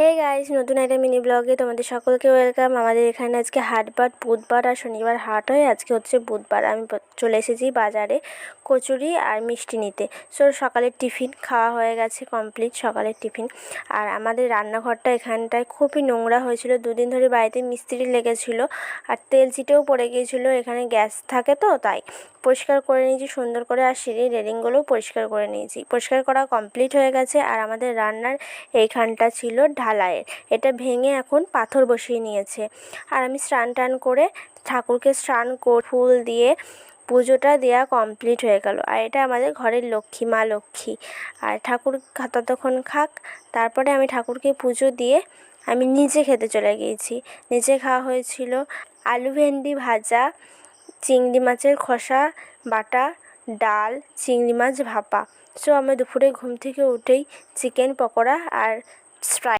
Hey guys, নতুন একটা mini ব্লগে তোমাদের সকলকে ওয়েলকাম। আমাদের এখানে আজকে হাটবার, বুধবার আর শনিবার হাট হয়। আজকে হচ্ছে বুধবার। আমি চলে এসেছি বাজারে কচুরি আর মিষ্টি নিতে। সকালের টিফিন খাওয়া হয়ে গেছে, কমপ্লিট সকালের টিফিন। আর আমাদের রান্নাঘরটা এখানটায় খুবই নোংরা হয়েছিল, দুদিন ধরে বাড়িতে মিস্ত্রি লেগেছিলো আর তেল চিটেও পড়ে গিয়েছিলো। এখানে গ্যাস থাকে তো তাই পরিষ্কার করে নিয়েছি সুন্দর করে, আর সিঁড়ির রেলিংগুলোও পরিষ্কার করে নিয়েছি। পরিষ্কার করা কমপ্লিট হয়ে গেছে। আর আমাদের রান্নার এইখানটা ছিল ঢালাইয়ের, এটা ভেঙে এখন পাথর বসিয়ে নিয়েছে। আর আমি স্নান টান করে ঠাকুরকে ফুল দিয়ে পুজোটা দেওয়া কমপ্লিট হয়ে গেল। আর এটা আমাদের ঘরের লক্ষ্মী, মা লক্ষ্মী। আর ঠাকুর ততক্ষণ খাক, তারপরে আমি ঠাকুরকে পুজো দিয়ে আমি নিচে খেতে চলে গিয়েছি। নিচে খাওয়া হয়েছিল আলু ভেন্ডি ভাজা, চিংড়ি মাছের খোসা বাটা, ডাল, চিংড়ি মাছ ভাপা। আমি দুপুরে ঘুম থেকে উঠেই চিকেন পকোড়া আর স্প্রাইট